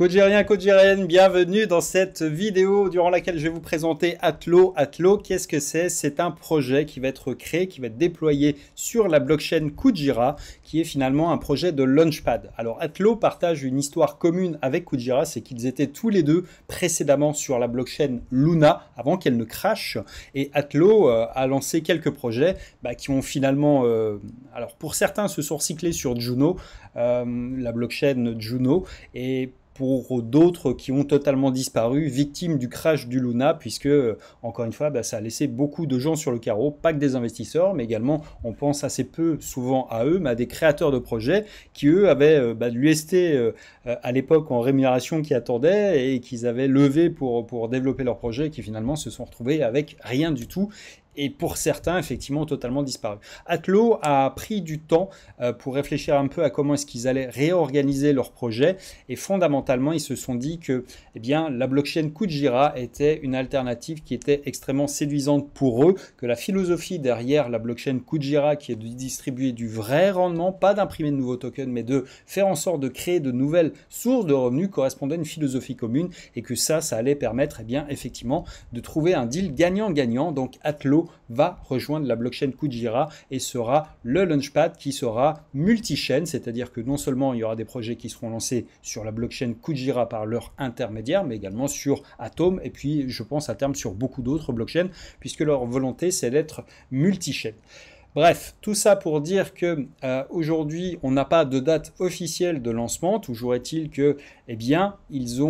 Codegérien, codegérienne, bienvenue dans cette vidéo durant laquelle je vais vous présenter Atlo. Atlo, qu'est-ce que c'est? C'est un projet qui va être créé, qui va être déployé sur la blockchain Kujira, qui est finalement un projet de Launchpad. Alors Atlo partage une histoire commune avec Kujira, c'est qu'ils étaient tous les deux précédemment sur la blockchain Luna, avant qu'elle ne crache. Et Atlo a lancé quelques projets qui ont finalement, alors pour certains se sont recyclés sur Juno, la blockchain Juno, et pour d'autres qui ont totalement disparu, victimes du crash du Luna, puisque, encore une fois, ça a laissé beaucoup de gens sur le carreau, pas que des investisseurs, mais également, on pense assez peu souvent à eux, mais à des créateurs de projets qui, eux, avaient de l'UST à l'époque en rémunération qui attendait et qu'ils avaient levé pour développer leur projet et qui finalement se sont retrouvés avec rien du tout. Et pour certains, effectivement, totalement disparu. Atlo a pris du temps pour réfléchir un peu à comment est-ce qu'ils allaient réorganiser leur projet. Et fondamentalement, ils se sont dit que la blockchain Kujira était une alternative qui était extrêmement séduisante pour eux, que la philosophie derrière la blockchain Kujira, qui est de distribuer du vrai rendement, pas d'imprimer de nouveaux tokens, mais de faire en sorte de créer de nouvelles sources de revenus, correspondait à une philosophie commune et que ça allait permettre effectivement de trouver un deal gagnant-gagnant. Donc Atlo va rejoindre la blockchain Kujira et sera le Launchpad qui sera multi-chaîne, c'est-à-dire que non seulement il y aura des projets qui seront lancés sur la blockchain Kujira par leur intermédiaire, mais également sur Atom et puis je pense à terme sur beaucoup d'autres blockchains, puisque leur volonté c'est d'être multi-chaîne. Bref, tout ça pour dire que aujourd'hui, on n'a pas de date officielle de lancement. Toujours est-il que, ils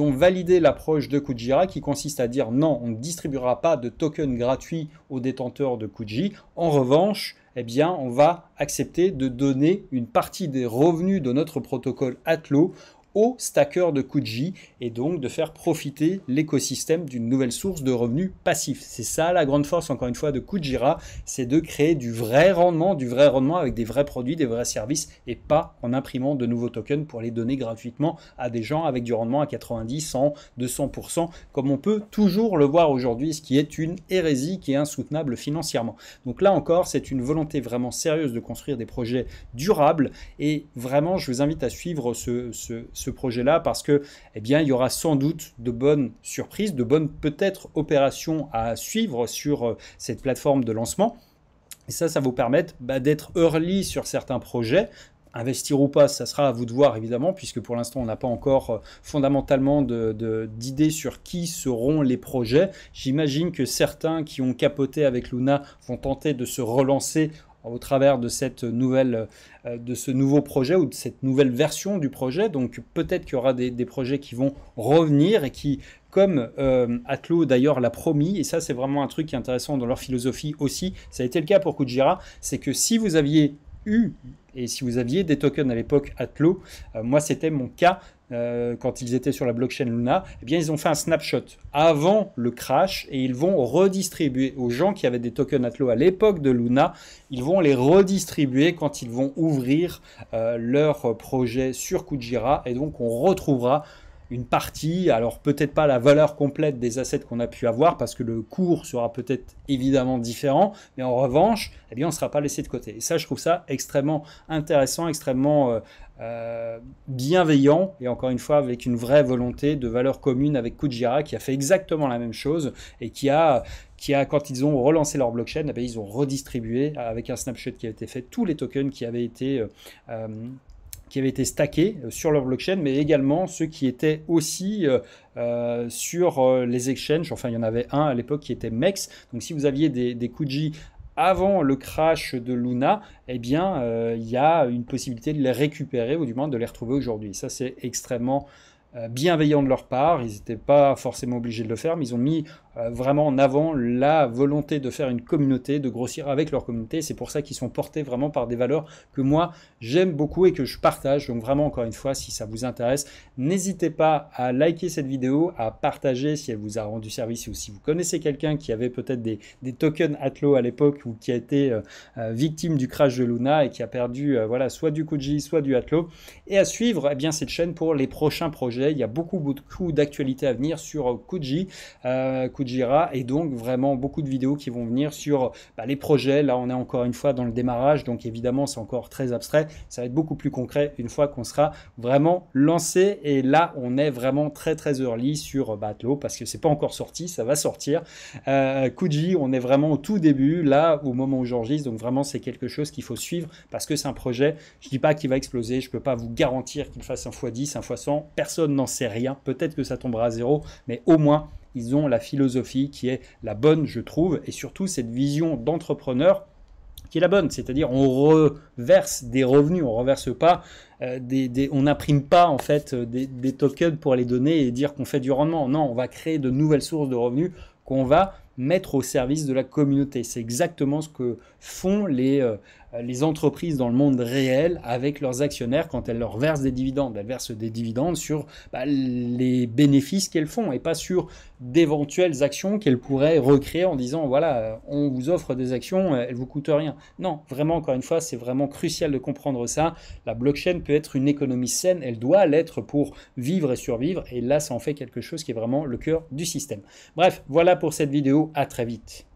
ont validé l'approche de Kujira qui consiste à dire non, on ne distribuera pas de tokens gratuits aux détenteurs de Kuji. En revanche, on va accepter de donner une partie des revenus de notre protocole Atlo aux stackers de Kuji et donc de faire profiter l'écosystème d'une nouvelle source de revenus passifs. C'est ça la grande force encore une fois de Kujira, c'est de créer du vrai rendement avec des vrais produits, des vrais services et pas en imprimant de nouveaux tokens pour les donner gratuitement à des gens avec du rendement à 90, 100, 200% comme on peut toujours le voir aujourd'hui, ce qui est une hérésie qui est insoutenable financièrement. Donc là encore, c'est une volonté vraiment sérieuse de construire des projets durables et vraiment je vous invite à suivre ce projet-là parce que il y aura sans doute de bonnes surprises, de bonnes peut-être opérations à suivre sur cette plateforme de lancement. Et ça vous permettre d'être early sur certains projets. Investir ou pas, ça sera à vous de voir évidemment, puisque pour l'instant on n'a pas encore fondamentalement d'idées sur qui seront les projets. J'imagine que certains qui ont capoté avec Luna vont tenter de se relancer au travers de cette nouvelle, de ce nouveau projet ou de cette nouvelle version du projet. Donc peut-être qu'il y aura des projets qui vont revenir et qui, comme Atlo d'ailleurs l'a promis, et ça c'est vraiment un truc qui est intéressant dans leur philosophie aussi, ça a été le cas pour Kujira, c'est que si vous aviez et si vous aviez des tokens à l'époque Atlo, moi c'était mon cas, quand ils étaient sur la blockchain Luna, ils ont fait un snapshot avant le crash et ils vont redistribuer aux gens qui avaient des tokens Atlo à l'époque de Luna, ils vont les redistribuer quand ils vont ouvrir leur projet sur Kujira et donc on retrouvera une partie, alors peut-être pas la valeur complète des assets qu'on a pu avoir parce que le cours sera peut-être évidemment différent, mais en revanche, on ne sera pas laissé de côté. Et ça, je trouve ça extrêmement intéressant, extrêmement bienveillant et encore une fois avec une vraie volonté de valeur commune avec Kujira qui a fait exactement la même chose et qui a quand ils ont relancé leur blockchain, ils ont redistribué avec un snapshot qui a été fait tous les tokens qui avaient été stackés sur leur blockchain, mais également ceux qui étaient aussi sur les exchanges. Enfin, il y en avait un à l'époque qui était MEX. Donc, si vous aviez des Kuji avant le crash de Luna, il y a une possibilité de les récupérer ou du moins de les retrouver aujourd'hui. Ça, c'est extrêmement bienveillant de leur part. Ils n'étaient pas forcément obligés de le faire, mais ils ont mis vraiment en avant la volonté de faire une communauté, de grossir avec leur communauté. C'est pour ça qu'ils sont portés vraiment par des valeurs que moi j'aime beaucoup et que je partage. Donc vraiment encore une fois, si ça vous intéresse, n'hésitez pas à liker cette vidéo, à partager si elle vous a rendu service ou si vous connaissez quelqu'un qui avait peut-être des tokens Atlo à l'époque ou qui a été victime du crash de Luna et qui a perdu soit du Kuji, soit du Atlo. Et à suivre cette chaîne pour les prochains projets projets, il y a beaucoup d'actualités à venir sur Kujira, et donc vraiment beaucoup de vidéos qui vont venir sur les projets. Là, on est encore une fois dans le démarrage, donc évidemment, c'est encore très abstrait. Ça va être beaucoup plus concret une fois qu'on sera vraiment lancé. Et là, on est vraiment très early sur Atlo parce que c'est pas encore sorti, ça va sortir. Kuji, on est vraiment au tout début, là, au moment où j'enregistre. Donc vraiment, c'est quelque chose qu'il faut suivre parce que c'est un projet. Je dis pas qu'il va exploser, je peux pas vous garantir qu'il fasse 1x10, 1x100. Personne n'en sait rien. Peut-être que ça tombera à zéro, mais au moins, ils ont la philosophie qui est la bonne, je trouve, et surtout cette vision d'entrepreneur qui est la bonne, c'est-à-dire on reverse des revenus, on reverse pas, on n'imprime pas en fait des tokens pour les donner et dire qu'on fait du rendement. Non, on va créer de nouvelles sources de revenus qu'on va mettre au service de la communauté. C'est exactement ce que font les entreprises dans le monde réel avec leurs actionnaires quand elles leur versent des dividendes. Elles versent des dividendes sur les bénéfices qu'elles font et pas sur d'éventuelles actions qu'elles pourraient recréer en disant voilà, on vous offre des actions, elles vous coûtent rien. Non, vraiment, encore une fois, c'est vraiment crucial de comprendre ça. La blockchain peut être une économie saine, elle doit l'être pour vivre et survivre, et là, ça en fait quelque chose qui est vraiment le cœur du système. Bref, voilà pour cette vidéo, à très vite.